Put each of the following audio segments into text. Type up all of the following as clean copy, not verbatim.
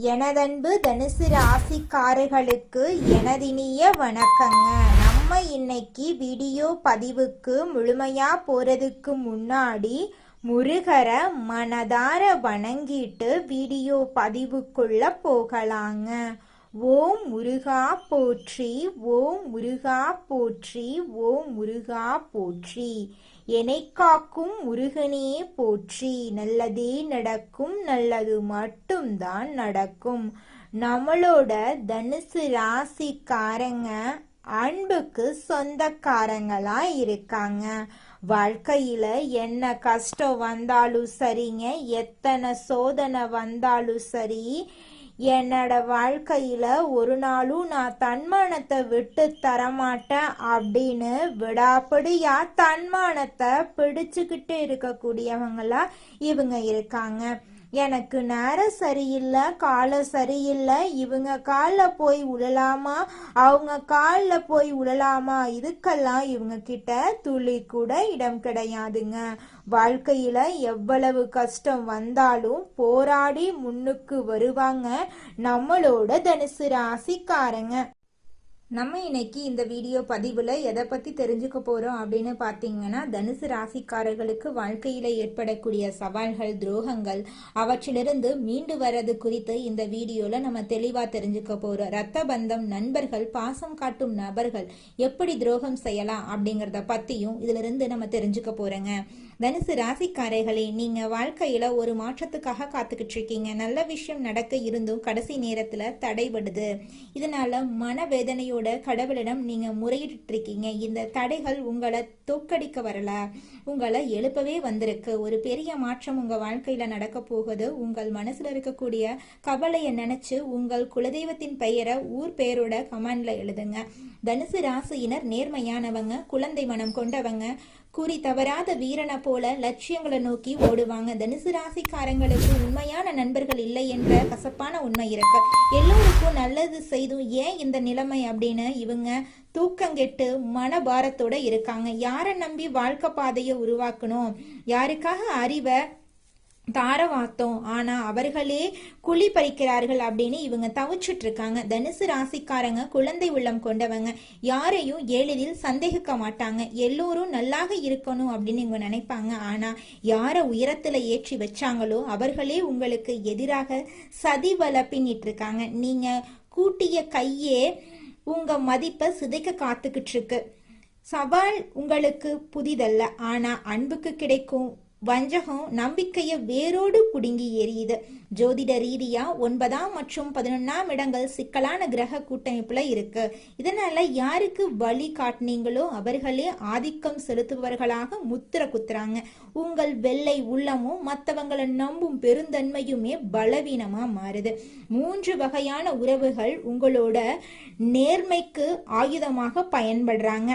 எனதன்பு தனுசு ராசிக்காரர்களுக்கு எனதினிய வணக்கங்க. நம்ம இன்னைக்கு வீடியோ பதிவுக்கு முழுமையா போறதுக்கு முன்னாடி முருகரை மனதார வணங்கிட்டு வீடியோ பதிவுக்குள்ள போகலாங்க. ஓம் முருகா போற்றி, ஓம் முருகா போற்றி, ஓம் முருகா போற்றி. என்னை காக்கும் முருகனே போற்றி. நல்லதே நடக்கும், நல்லது மட்டும்தான் நடக்கும். நம்மளோட தனுசு ராசிக்காரங்க அன்புக்கு சொந்தக்காரங்களா இருக்காங்க. வாழ்க்கையில என்ன கஷ்டம் வந்தாலும் சரிங்க, எத்தனை சோதனை வந்தாலும் சரி, என்னோட வாழ்க்கையில ஒரு நாளும் நான் தன்மானத்தை விட்டு தரமாட்டேன் அப்படின்னு விடாப்படியா தன்மானத்தை பிடிச்சுக்கிட்டு இருக்கக்கூடியவங்களா இவங்க இருக்காங்க. எனக்கு நேரம் சரியில்லை, காலம் சரியில்லை, இவங்க காலில் போய் உழலாமா, அவங்க காலில் போய் உழலாமா, இதுக்கெல்லாம் இவங்க கிட்ட துளி கூட இடம் கிடையாதுங்க. வாழ்க்கையில எவ்வளவு கஷ்டம் வந்தாலும் போராடி முன்னுக்கு வருவாங்க நம்மளோட தனுசு ராசிக்காரங்க. நம்ம இன்னைக்கு இந்த வீடியோ பதிவில் எதை பற்றி தெரிஞ்சுக்க போகிறோம் அப்படின்னு பார்த்தீங்கன்னா, தனுசு ராசிக்காரர்களுக்கு வாழ்க்கையில் ஏற்படக்கூடிய சவால்கள், துரோகங்கள், அவற்றிலிருந்து மீண்டு வர்றது குறித்து இந்த வீடியோவில் நம்ம தெளிவாக தெரிஞ்சுக்க போகிறோம். ரத்த பந்தம், நண்பர்கள், பாசம் காட்டும் நபர்கள் எப்படி துரோகம் செய்யலாம் அப்படிங்கிறத பற்றியும் இதிலிருந்து நம்ம தெரிஞ்சுக்க போகிறோங்க. தனுசு ராசிக்காரர்களே, நீங்க வாழ்க்கையில ஒரு மாற்றத்துக்காக காத்துக்கிட்டு இருக்கீங்க. நல்ல விஷயம் நடக்க இருந்தும் கடைசி நேரத்துல தடைபடுது. இதனால மனவேதனையோட கடவுளிடம் நீங்க முறையிட்டு இருக்கீங்க. இந்த தடைகள் உங்களை தோக்கடிக்க வரல, உங்களை எழுப்பவே வந்திருக்கு. ஒரு பெரிய மாற்றம் உங்க வாழ்க்கையில நடக்க போகுது. உங்கள் மனசுல இருக்கக்கூடிய கவலையை நினைச்சு உங்கள் குலதெய்வத்தின் பெயரை ஊர் பெயரோட கமெண்ட்ல எழுதுங்க. தனுசு ராசியினர் நேர்மையானவங்க, குழந்தை மனம் கொண்டவங்க, குறி தவறாத வீரனை போல லட்சியங்களை நோக்கி ஓடுவாங்க. தனுசு ராசிக்காரங்களுக்கு உண்மையான நண்பர்கள் இல்லை என்ற கசப்பான உண்மை இருக்கு. எல்லோருக்கும் நல்லது செய்தும் ஏன் இந்த நிலைமை அப்படின்னு இவங்க தூக்கங்கெட்டு மனபாரத்தோட இருக்காங்க. யாரை நம்பி வாழ்க்கை பாதையை உருவாக்கணும், யாருக்காக அறிவை தாரவாத்தோம், ஆனா அவர்களே குழி பறிக்கிறார்கள் அப்படின்னு இவங்க தவிச்சிட்டு இருக்காங்க. தனுசு ராசிக்காரங்க குழந்தை உள்ளம் கொண்டவங்க, யாரையும் எளிதில் சந்தேகிக்க மாட்டாங்க. எல்லோரும் நல்லாக இருக்கணும் அப்படின்னு இவங்க நினைப்பாங்க. ஆனா யார உயரத்துல ஏற்றி வச்சாங்களோ அவர்களே உங்களுக்கு எதிராக சதி வலை பின்னிட்டு இருக்காங்க. நீங்க கூட்டிய கையே உங்க மதிப்பை சிதைக்க காத்துக்கிட்டு இருக்கு. சவால் உங்களுக்கு புதிதல்ல, ஆனா அன்புக்கு கிடைக்கும் வஞ்சகம் நம்பிக்கையை வேரோடு புடுங்கி எரியுது. ஜோதிட ரீதியா 9ஆம் மற்றும் 11ஆம் இடங்கள் சிக்கலான கிரக கூட்டமைப்புல இருக்கு. இதனால யாருக்கு வழி காட்டினீங்களோ அவர்களே ஆதிக்கம் செலுத்துபவர்களாக முத்திர குத்துறாங்க. உங்கள் வெள்ளை உள்ளமும் மற்றவங்களை நம்பும் பெருந்தன்மையுமே பலவீனமா மாறுது. 3 வகையான உறவுகள் உங்களோட நேர்மைக்கு ஆயுதமாக பயன்படுறாங்க.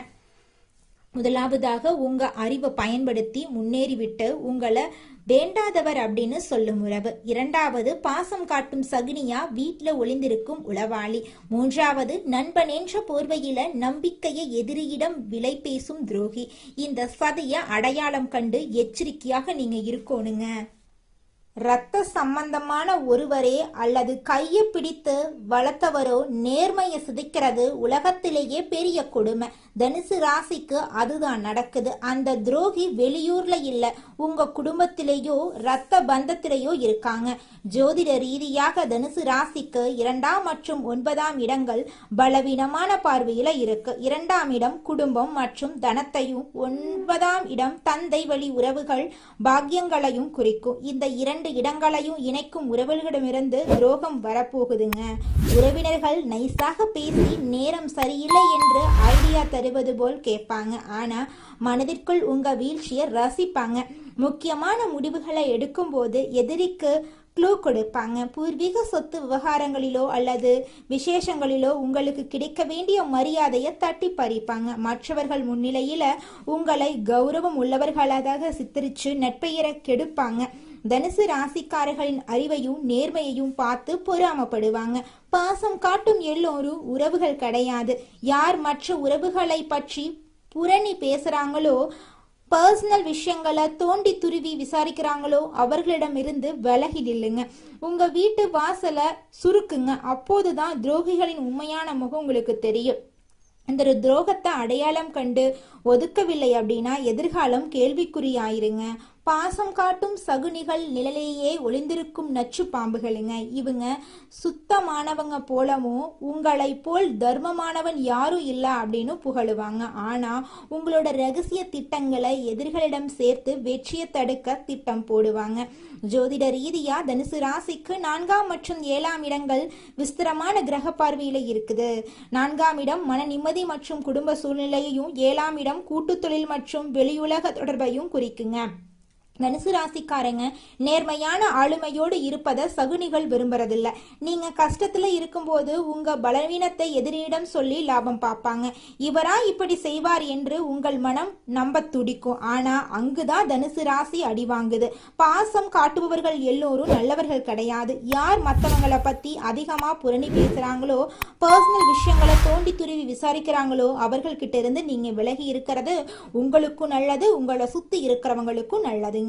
முதலாவதாக உங்க அறிவை பயன்படுத்தி முன்னேறிவிட்டு உங்களை வேண்டாதவர் அப்படின்னு சொல்லும் உறவு. 2வது பாசம் காட்டும் சகுனியா வீட்டுல ஒளிந்திருக்கும் உளவாளி. 3வது நண்பன் என்ற போர்வையில நம்பிக்கையை எதிரியிடம் விலை பேசும் துரோகி. இந்த சதிய அடையாளம் கண்டு எச்சரிக்கையாக நீங்க இருக்கணுங்க. இரத்த சம்பந்தமான ஒருவரே அல்லது கையை பிடித்து வளர்த்தவரோ நேர்மையை சிதைக்கிறது உலகத்திலேயே பெரிய கொடுமை. தனுசு ராசிக்கு அதுதான் நடக்குது. அந்த துரோகி வெளியூர்ல இல்ல, உங்க குடும்பத்திலேயோ ரத்த பந்தத்திலேயோ இருக்காங்க. ஜோதிட ரீதியாக தனுசு ராசிக்கு 2ஆம் மற்றும் 9ஆம் இடங்கள் பலவீனமான பார்வையில இருக்கு. 2ஆம் இடம் குடும்பம் மற்றும் தனத்தையும், 9ஆம் இடம் தந்தை வழி உறவுகள் பாக்கியங்களையும் குறிக்கும். இந்த 2 இடங்களையும் இணைக்கும் உறவுகளிடமிருந்து துரோகம் வரப்போகுதுங்க. உறவினர்கள் நைஸாக பேசி நேரம் சரியில்லை என்று ஐடியா தருவது போல் கேட்பாங்க. ஆனா மனதிற்குள் உங்க வீழ்ச்சியை ரசிப்பாங்க. முக்கியமான முடிவுகளை எடுக்கும் போது எதிரிக்கு க்ளூ கொடுப்பாங்க. பூர்வீக சொத்து விவகாரங்களிலோ அல்லது விசேஷங்களிலோ உங்களுக்கு கிடைக்க வேண்டிய மரியாதையை தட்டி பறிப்பாங்க. மற்றவர்கள் முன்னிலையில உங்களை கௌரவம் உள்ளவர்களாக சித்தரிச்சு நட்பெயரை கெடுப்பாங்க. தனுசு ராசிக்காரர்களின் அறிவையும் நேர்மையையும் பார்த்து பொறாமப்படுவாங்க. பாசம் காட்டும் எல்லோரும் உறவுகள் கிடையாது. யார் மற்ற உறவுகளை பற்றி புரணி பேசுறாங்களோ பர்சனல் விஷயங்களை தோண்டி துருவி விசாரிக்கிறாங்களோ அவர்களிடமிருந்து விலகி நில்லுங்க. உங்க வீட்டு வாசலை சுருக்குங்க. அப்போதுதான் துரோகிகளின் உண்மையான முகம் உங்களுக்கு தெரியும். இந்த துரோகத்தை அடையாளம் கண்டு ஒதுக்கவில்லை அப்படின்னா எதிர்காலம் கேள்விக்குறியாயிருங்க. பாசம் காட்டும் சகுனிகள் நிழலையே ஒளிந்திருக்கும் நச்சு பாம்புகளுங்க. இவங்க சுத்தமானவங்க போலவும் உங்களை போல் தர்மமானவன் யாரும் இல்லை அப்படின்னு புகழுவாங்க. ஆனா உங்களோட ரகசிய திட்டங்களை எதிர்களிடம் சேர்த்து வெற்றியை தடுக்க திட்டம் போடுவாங்க. ஜோதிட ரீதியா தனுசு ராசிக்கு 4ஆம் மற்றும் 7ஆம் இடங்கள் விஸ்திரமான கிரக பார்வையில இருக்குது. 4ஆம் இடம் மன நிம்மதி மற்றும் குடும்ப சூழ்நிலையையும், 7ஆம் இடம் கூட்டு தொழில் மற்றும் வெளியுலக தொடர்பையும் குறிக்குங்க. தனுசு ராசிக்காரங்க நேர்மையான ஆளுமையோடு இருப்பதை சகுனிகள் விரும்புறதில்ல. நீங்க கஷ்டத்துல இருக்கும்போது உங்க பலவீனத்தை எதிரியிடம் சொல்லி லாபம் பார்ப்பாங்க. இவரா இப்படி செய்வார் என்று உங்கள் மனம் நம்ப துடிக்கும். ஆனா அங்குதான் தனுசு ராசி அடி வாங்குது. பாசம் காட்டுபவர்கள் எல்லோரும் நல்லவர்கள் கிடையாது. யார் மற்றவங்களை பத்தி அதிகமா புரணி பேசுறாங்களோ, பர்சனல் விஷயங்களை தோண்டி துருவி விசாரிக்கிறாங்களோ அவர்கள்கிட்ட இருந்து நீங்க விலகி இருக்கிறது உங்களுக்கும் நல்லது, உங்களை சுத்தி இருக்கிறவங்களுக்கும் நல்லது.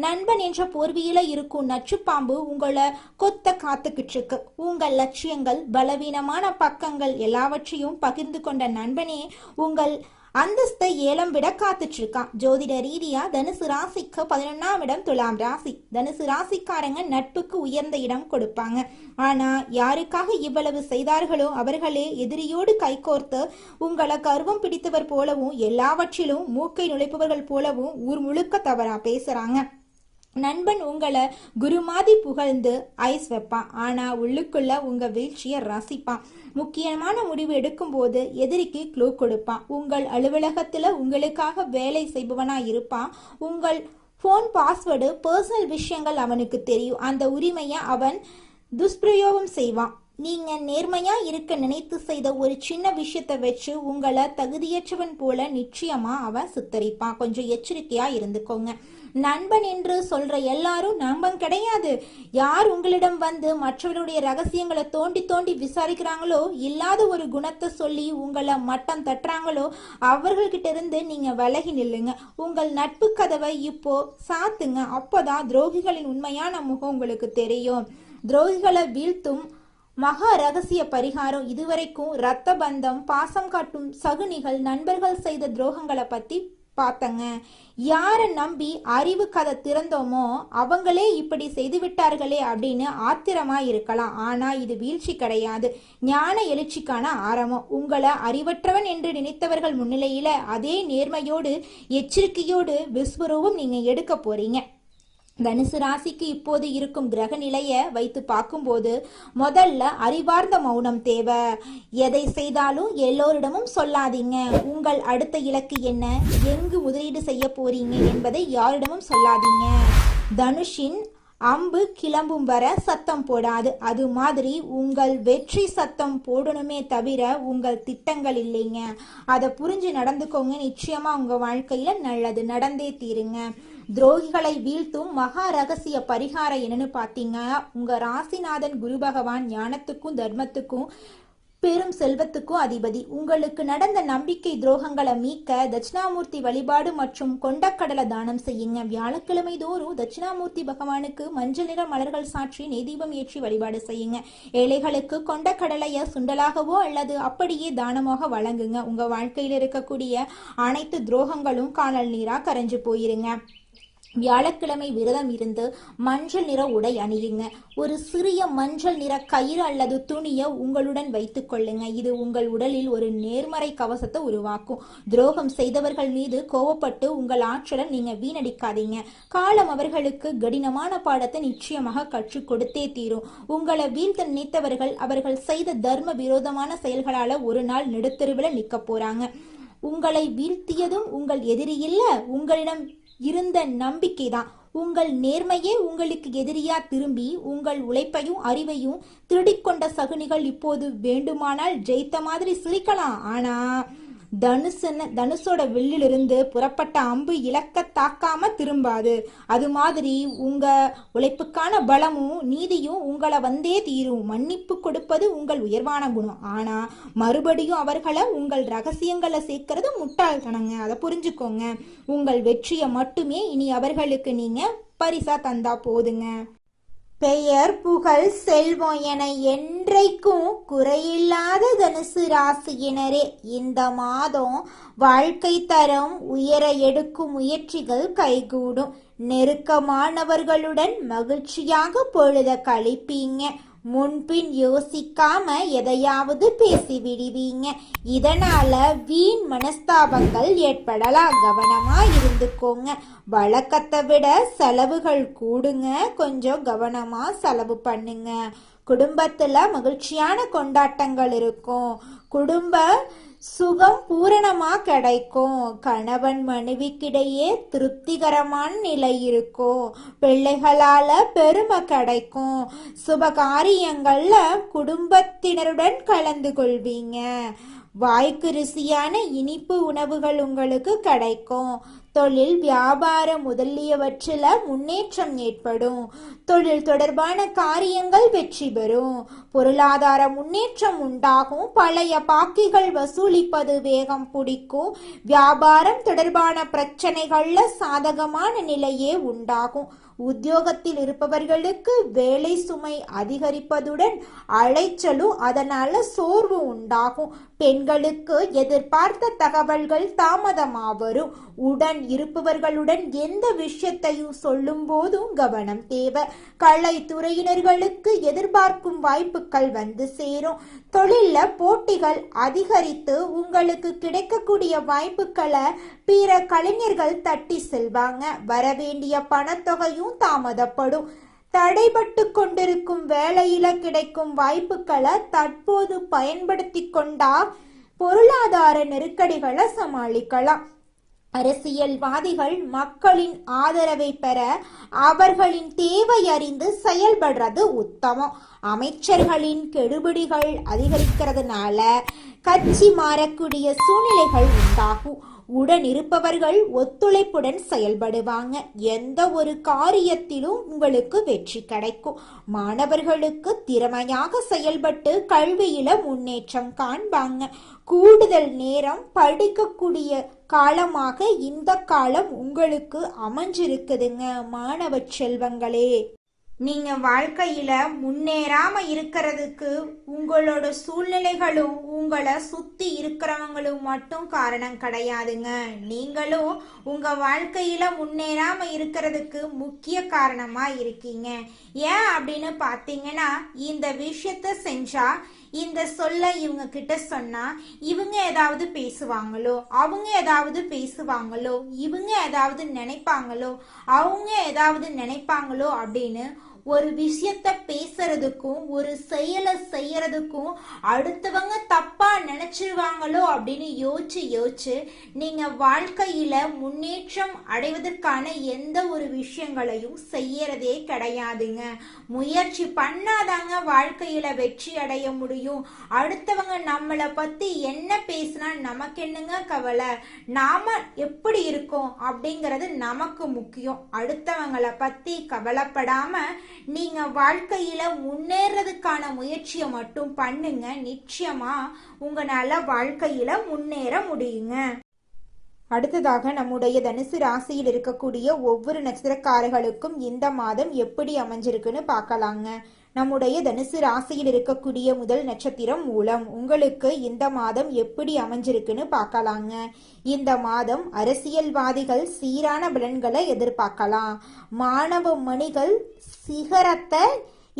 நண்பன் என்ற போர்வியில இருக்கும் நச்சு பாம்பு உங்களை கொத்த காத்துக்கிட்டு இருக்கு. உங்கள் லட்சியங்கள், பலவீனமான பக்கங்கள் எல்லாவற்றையும் பகிர்ந்து கொண்ட நண்பனே உங்கள் அந்தஸ்தை ஏலம் விட காத்துட்டு இருக்கான். ஜோதிட ரீதியா தனுசு ராசிக்கு 11ஆம் இடம் துலாம் ராசி. தனுசு ராசிக்காரங்க நட்புக்கு உயர்ந்த இடம் கொடுப்பாங்க. ஆனா யாருக்காக இவ்வளவு செய்தார்களோ அவர்களே எதிரியோடு கைகோர்த்து உங்களை கர்வம் பிடித்தவர் போலவும் எல்லாவற்றிலும் மூக்கை நுழைப்பவர்கள் போலவும் ஊர் முழுக்க தவறா பேசுறாங்க. நண்பன் உங்களை குருமாதி புகழ்ந்து ஐஸ் வைப்பான். ஆனா உள்ளுக்குள்ள உங்க வீழ்ச்சியை ரசிப்பான். முக்கியமான முடிவு எடுக்கும் போது எதிரிக்கு க்ளூ கொடுப்பான். உங்கள் அலுவலகத்துல உங்களுக்காக வேலை செய்பவனா இருப்பான். உங்கள் போன் பாஸ்வேர்டு, பர்சனல் விஷயங்கள் அவனுக்கு தெரியும். அந்த உரிமையை அவன் துஷ்பிரயோகம் செய்வான். நீங்க நேர்மையா இருக்க நினைத்து செய்த ஒரு சின்ன விஷயத்தை வச்சு உங்களை தகுதியற்றவன் போல நிச்சயமா அவன் சித்தரிப்பான். கொஞ்சம் எச்சரிக்கையா இருந்துக்கோங்க. நண்பன் என்று சொல்ற எல்லாரும் நண்பன் கிடையாது. யார் உங்களிடம் வந்து மற்றவருடைய ரகசியங்களை தோண்டி தோண்டி விசாரிக்கிறாங்களோ, இல்லாத ஒரு குணத்தை சொல்லி உங்களை மட்டம் தட்டுறாங்களோ அவர்கள்கிட்ட இருந்து நீங்க விலகி நில்லுங்க. உங்கள் நட்பு கதவை இப்போ சாத்துங்க. அப்போதான் துரோகிகளின் உண்மையான முகம் உங்களுக்கு தெரியும். துரோகிகளை வீழ்த்தும் மகா ரகசிய பரிகாரம். இதுவரைக்கும் இரத்த பந்தம், பாசம் காட்டும் சகுனிகள், நண்பர்கள் செய்த துரோகங்களை பத்தி பார்த்தங்க. யாரை நம்பி அறிவு கதை திறந்தோமோ அவங்களே இப்படி செய்து விட்டார்களே அப்படின்னு ஆத்திரமா இருக்கலாம். ஆனா இது வீழ்ச்சி கிடையாது, ஞான எழுச்சிக்கான ஆரம்பம். உங்களை அறிவற்றவன் என்று நினைத்தவர்கள் முன்னிலையில அதே நேர்மையோடு எச்சரிக்கையோடு விஸ்வரூபம் நீங்க எடுக்க போறீங்க. தனுசு ராசிக்கு இப்போது இருக்கும் கிரக நிலையை வைத்து பார்க்கும்போது முதல்ல அறிவார்ந்த மௌனம் தேவை. எதை செய்தாலும் எல்லோரிடமும் சொல்லாதீங்க. உங்கள் அடுத்த இலக்கு என்ன, எங்கு முதலீடு செய்ய போறீங்க என்பதை யாரிடமும் சொல்லாதீங்க. தனுஷின் அம்பு கிளம்பும் வர சத்தம் போடாது. அது மாதிரி உங்கள் வெற்றி சத்தம் போடணுமே தவிர உங்கள் திட்டங்கள் இல்லைங்க. அதை புரிஞ்சு நடந்துக்கோங்க. நிச்சயமா உங்க வாழ்க்கையில நல்லது நடந்தே தீருங்க. துரோகிகளை வீழ்த்தும் மகா ரகசிய பரிகாரம் என்னன்னு பார்த்தீங்க, உங்க ராசிநாதன் குரு பகவான் ஞானத்துக்கும் தர்மத்துக்கும் பெரும் செல்வத்துக்கும் அதிபதி. உங்களுக்கு நடந்த நம்பிக்கை துரோகங்களை மீட்க தட்சிணாமூர்த்தி வழிபாடு மற்றும் கொண்டக்கடலை தானம் செய்யுங்க. வியாழக்கிழமை தோறும் தட்சிணாமூர்த்தி பகவானுக்கு மஞ்சள் நிற மலர்கள் சாற்றி நெய்தீபம் ஏற்றி வழிபாடு செய்யுங்க. ஏழைகளுக்கு கொண்டக்கடலைய சுண்டலாகவோ அல்லது அப்படியே தானமாக வழங்குங்க. உங்க வாழ்க்கையில் இருக்கக்கூடிய அனைத்து துரோகங்களும் காணல் நீரா கரைஞ்சு போயிருங்க. வியாழக்கிழமை விரதம் இருந்து மஞ்சள் நிற உடை அணியுங்க. ஒரு சிறிய மஞ்சள் நிற கயிறு அல்லது துணியை உங்களுடன் வைத்துக் கொள்ளுங்க. இது உங்கள் உடலில் ஒரு நேர்மறை கவசத்தை உருவாக்கும். துரோகம் செய்தவர்கள் மீது கோவப்பட்டு உங்கள் ஆற்றலை நீங்க வீணடிக்காதீங்க. காலம் அவர்களுக்கு கடினமான பாடத்தை நிச்சயமாக கற்றுக் கொடுத்தே தீரும். உங்களை வீழ்த்த நினைத்தவர்கள் அவர்கள் செய்த தர்ம விரோதமான செயல்களால ஒரு நாள் நெடுத்தெருவில் நிற்க போறாங்க. உங்களை வீழ்த்தியதும் உங்கள் எதிரி இல்ல, உங்களிடம் இருந்த நம்பிக்கைதான். உங்கள் நேர்மையே உங்களுக்கு எதிரியா திரும்பி உங்கள் உழைப்பையும் அறிவையும் திருடிக்கொண்ட சகுனிகள் இப்போது வேண்டுமானால் ஜெயித்த மாதிரி சிரிக்கலாம். ஆனா தனுசோட வில்லிலிருந்து புறப்பட்ட அம்பு இலக்க தாக்காம திரும்பாது. அது மாதிரி உங்க உழைப்புக்கான பலமும் நீதியும் உங்களை வந்தே தீரும். மன்னிப்பு கொடுப்பது உங்கள் உயர்வான குணம். ஆனா மறுபடியும் அவர்களை உங்கள் ரகசியங்களை சேர்க்கறது முட்டாள்தனங்க. அதை புரிஞ்சுக்கோங்க. உங்கள் வெற்றியை மட்டுமே இனி அவர்களுக்கு நீங்க பரிசா தந்தா போதுங்க. பெயர் புகழ் செல்வம் என என்றைக்கும் குறையில்லாத தனுசு ராசியினரே, இந்த மாதம் வாழ்க்கை தரம் உயர எடுக்கும் முயற்சிகள் கைகூடும். நெருக்கமானவர்களுடன் மகிழ்ச்சியாக பொழுத கழிப்பீங்க. முன்பின் யோசிக்காம எதையாவது பேசி விடுவீங்க. இதனால வீண் மனஸ்தாபங்கள் ஏற்படலாம். கவனமா இருந்துக்கோங்க. வழக்கத்தை விட செலவுகள் கூடுங்க. கொஞ்சம் கவனமா செலவு பண்ணுங்க. குடும்பத்துல மகிழ்ச்சியான கொண்டாட்டங்கள் இருக்கும். குடும்ப சுகம் பூரணமா கிடைக்கும். கணவன் மனைவிக்கிடையே திருப்திகரமான நிலை இருக்கும். பிள்ளைகளால பெருமை கிடைக்கும். சுபகாரியங்கள்ல குடும்பத்தினருடன் கலந்து கொள்வீங்க. வாய்க்கு ருசியான இனிப்பு உணவுகள் உங்களுக்கு கிடைக்கும். தொழில் வியாபாரம் முதலியவற்றில் முன்னேற்றம் ஏற்படும். தொழில் தொடர்பான காரியங்கள் வெற்றி பெறும். பொருளாதார முன்னேற்றம் உண்டாகும். பழைய பாக்கிகள் வசூலிப்பது வேகம் பிடிக்கும். வியாபாரம் தொடர்பான பிரச்சனைகள்ல சாதகமான நிலையே உண்டாகும். உத்தியோகத்தில் இருப்பவர்களுக்கு வேலை சுமை அதிகரிப்பதுடன் அலைச்சலும் அதனால சோர்வு உண்டாகும். பெண்களுக்கு எதிர்பார்த்த தகவல்கள் தாமதமாக வரும். உடன் இருப்பவர்களுடன் எந்த விஷயத்தையும் சொல்லும் போதும் கவனம் தேவை. கலைத்துறையினர்களுக்கு எதிர்பார்க்கும் வாய்ப்புகள் வந்து சேரும். தொழில போட்டிகள் அதிகரித்து உங்களுக்கு கிடைக்கக்கூடிய வாய்ப்புகளை பிற கலைஞர்கள் தட்டி செல்வாங்க. வரவேண்டிய பணத்தொகையும் தாமதப்படும். தடைபட்டு கொண்டிருக்கும் வேலையில கிடைக்கும் வாய்ப்புகளை தற்போது பயன்படுத்தி கொண்டா பொருளாதார நெருக்கடிகளை சமாளிக்கலாம். அரசியல்வாதிகள் மக்களின் ஆதரவை பெற அவர்களின் தேவை அறிந்து செயல்படுறது உத்தமம். அமைச்சர்களின் கெடுபிடிகள் அதிகரிக்கிறதுனால கட்சி மாறக்கூடிய சூழ்நிலைகள் உண்டாகும். உடன் இருப்பவர்கள் ஒத்துழைப்புடன் செயல்படுவாங்க. எந்த ஒரு காரியத்திலும் உங்களுக்கு வெற்றி கிடைக்கும். மாணவர்களுக்கு திறமையாக செயல்பட்டு கல்வியில முன்னேற்றம் காண்பாங்க. கூடுதல் நேரம் படிக்கக்கூடிய காலமாக இந்த காலம் உங்களுக்கு அமைஞ்சிருக்குதுங்க. மாணவ செல்வங்களே, நீங்க வாழ்க்கையில முன்னேறாம இருக்கிறதுக்கு உங்களோட சூழ்நிலைகளும் உங்களை சுத்தி இருக்கிறவங்களும் மட்டும் காரணம் கிடையாதுங்க. நீங்களும் உங்க வாழ்க்கையில முன்னேறாம இருக்கிறதுக்கு முக்கிய காரணமா இருக்கீங்க. ஏன் அப்படின்னு பாத்தீங்கன்னா, இந்த விஷயத்த செஞ்சா, இந்த சொல்ல இவங்க கிட்ட சொன்னா இவங்க ஏதாவது பேசுவாங்களோ, அவங்க ஏதாவது பேசுவாங்களோ, இவங்க ஏதாவது நினைப்பாங்களோ, அவங்க ஏதாவது நினைப்பாங்களோ அப்படின்னு ஒரு விஷயத்த பேசுறதுக்கும் ஒரு செயலை செய்யறதுக்கும் அடுத்தவங்க தப்பா நினைச்சிருவாங்களோ அப்படின்னு யோசிச்சு நீங்க வாழ்க்கையில முன்னேற்றம் அடைவதற்கான எந்த ஒரு விஷயங்களையும் செய்யறதே கிடையாதுங்க. முயற்சி பண்ணாதாங்க வாழ்க்கையில வெற்றி அடைய முடியும். அடுத்தவங்க நம்மளை பத்தி என்ன பேசினா நமக்கு என்னங்க கவலை? நாம எப்படி இருக்கோம் அப்படிங்கிறது நமக்கு முக்கியம். அடுத்தவங்களை பத்தி கவலைப்படாம நீங்க வாழ்க்கையில முன்னேறதுக்கான முயற்சியை மட்டும் பண்ணுங்க. நிச்சயமா உங்களால வாழ்க்கையில முன்னேற முடியுங்க. அடுத்ததாக நம்முடைய தனுசு ராசியில் இருக்கக்கூடிய ஒவ்வொரு நட்சத்திரக்காரர்களுக்கும் இந்த மாதம் எப்படி அமைஞ்சிருக்குன்னு பார்க்கலாங்க. நம்முடைய தனுசு ராசியில் இருக்கக்கூடிய முதல் நட்சத்திரம் மூலம். உங்களுக்கு இந்த மாதம் எப்படி அமைஞ்சிருக்குன்னு பார்க்கலாங்க. இந்த மாதம் அரசியல்வாதிகள் சீரான பலன்களை எதிர்பார்க்கலாம். மாணவ மணிகள் சிகரத்தை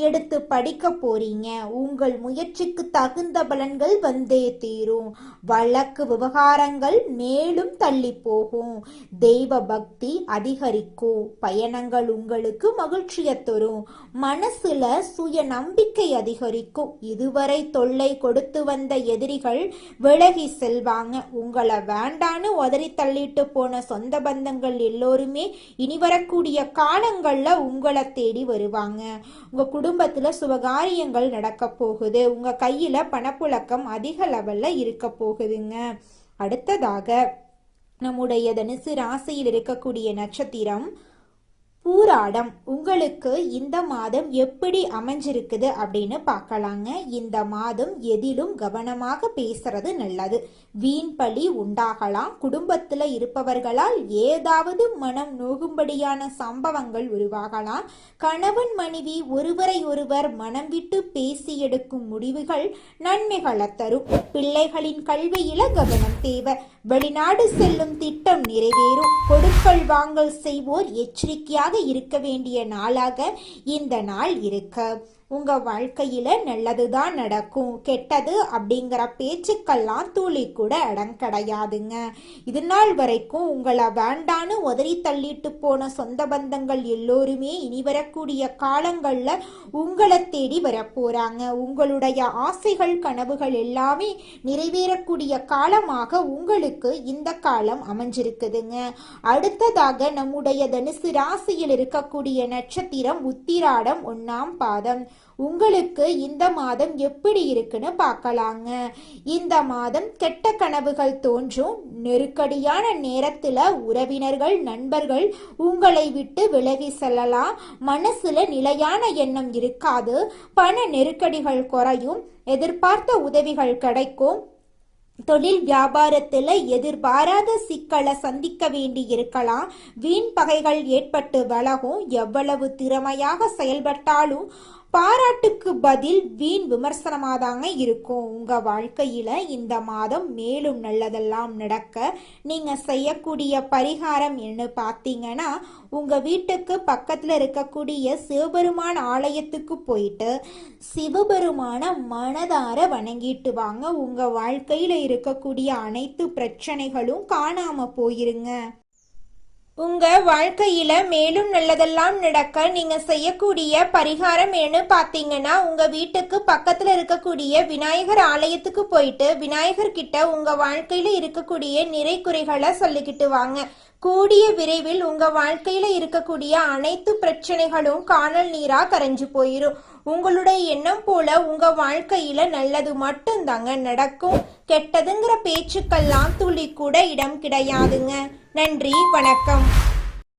எடுத்து படிக்க போறீங்க. உங்கள் முயற்சிக்கு தகுந்த பலன்கள் வந்தே தீரும். வழக்கு விவகாரங்கள் மேலும் தள்ளி போகும். தெய்வ பக்தி அதிகரிக்கும். பயணங்கள் உங்களுக்கு மகிழ்ச்சியை தரும். மனசுல சுய நம்பிக்கை அதிகரிக்கும். இதுவரை தொல்லை கொடுத்து வந்த எதிரிகள் விலகி செல்வாங்க. உங்களை வேண்டான்னு உதறி தள்ளிட்டு போன சொந்த பந்தங்கள் எல்லோருமே இனி வரக்கூடிய காலங்கள்ல உங்களை தேடி வருவாங்க. உங்க குடும்பத்துல சுபகாரியங்கள் நடக்க போகுது. உங்க கையில பணப்புழக்கம் அதிக லெவல்ல இருக்க போகுதுங்க. அடுத்ததாக நம்முடைய தனுசு ராசியில் இருக்கக்கூடிய நட்சத்திரம் பூராடம். உங்களுக்கு இந்த மாதம் எப்படி அமைஞ்சிருக்குது அப்படின்னு பார்க்கலாங்க. இந்த மாதம் எதிலும் கவனமாக பேசுறது நல்லது. வீண் பழி உண்டாகலாம். குடும்பத்தில் இருப்பவர்களால் ஏதாவது மனம் நோகும்படியான சம்பவங்கள் உருவாகலாம். கணவன் மனைவி ஒருவரை ஒருவர் மனம் விட்டு பேசி எடுக்கும் முடிவுகள் நன்மைகளை தரும். பிள்ளைகளின் கல்வியில கவனம் தேவை. வெளிநாடு செல்லும் திட்டம் நிறைவேறும். கொடுக்கல் வாங்கல் செய்வோர் எச்சரிக்கையாக இருக்க வேண்டிய நாளாக இந்த நாள் இருக்கு. உங்க வாழ்க்கையில நல்லதுதான் நடக்கும். கெட்டது அப்படிங்கிற பேச்சுக்கெல்லாம் துளி கூட இடம் கிடையாதுங்க. இது நாள் வரைக்கும் உங்களை வேண்டான்னு உதறி தள்ளிட்டு போன சொந்த பந்தங்கள் எல்லோருமே இனி வரக்கூடிய காலங்கள்ல உங்களை தேடி வரப்போறாங்க. உங்களுடைய ஆசைகள் கனவுகள் எல்லாமே நிறைவேறக்கூடிய காலமாக உங்களுக்கு இந்த காலம் அமைஞ்சிருக்குதுங்க. அடுத்ததாக நம்முடைய தனுசு ராசியில் இருக்கக்கூடிய நட்சத்திரம் உத்திராடம் 1ஆம் பாதம். உங்களுக்கு இந்த மாதம் எப்படி இருக்குன்னு பார்க்கலாங்க. இந்த மாதம் கெட்ட கனவுகள் தோன்றும். நெருக்கடியான நேரத்துல உறவினர்கள் நண்பர்கள் உங்களை விட்டு விலகி செல்லலாம். மனசுல நிலையான எண்ணம் இருக்காது. பண நெருக்கடிகள் குறையும். எதிர்பார்த்த உதவிகள் கிடைக்கும். தொழில் வியாபாரத்தில் எதிர்பாராத சிக்கலை சந்திக்க வேண்டி இருக்கலாம். வீண் பகைகள் ஏற்பட்டு விலகும். எவ்வளவு திறமையாக செயல்பட்டாலும் பாராட்டுக்கு பதில் வீண் விமர்சனமாதாங்க இருக்கும். உங்க வாழ்க்கையில இந்த மாதம் மேலும் நல்லதெல்லாம் நடக்க நீங்க செய்யக்கூடிய பரிகாரம் என்ன பார்த்தீங்கன்னா, உங்க வீட்டுக்கு பக்கத்துல இருக்கக்கூடிய சிவபெருமான் ஆலயத்துக்கு போயிட்டு சிவபெருமான மனதார வணங்கிட்டு வாங்க. உங்க வாழ்க்கையில இருக்கக்கூடிய அனைத்து பிரச்சனைகளும் காணாம போயிருங்க. உங்க வாழ்க்கையில மேலும் நல்லதெல்லாம் நடக்க நீங்க செய்யக்கூடிய பரிகாரம் என்ன பார்த்தீங்கன்னா, உங்க வீட்டுக்கு பக்கத்துல இருக்கக்கூடிய விநாயகர் ஆலயத்துக்கு போயிட்டு விநாயகர் கிட்ட உங்க வாழ்க்கையில இருக்கக்கூடிய நிறை குறைகளை சொல்லிக்கிட்டு வாங்க. கூடிய விரைவில் உங்க வாழ்க்கையில இருக்கக்கூடிய அனைத்து பிரச்சனைகளும் காணல் நீரா கரைஞ்சு போயிரும். உங்களுடைய எண்ணம் போல உங்க வாழ்க்கையில நல்லது மட்டும்தாங்க நடக்கும். கெட்டதுங்கிற பேச்சுக்கெல்லாம் துளி கூட இடம் கிடையாதுங்க. நன்றி, வணக்கம்.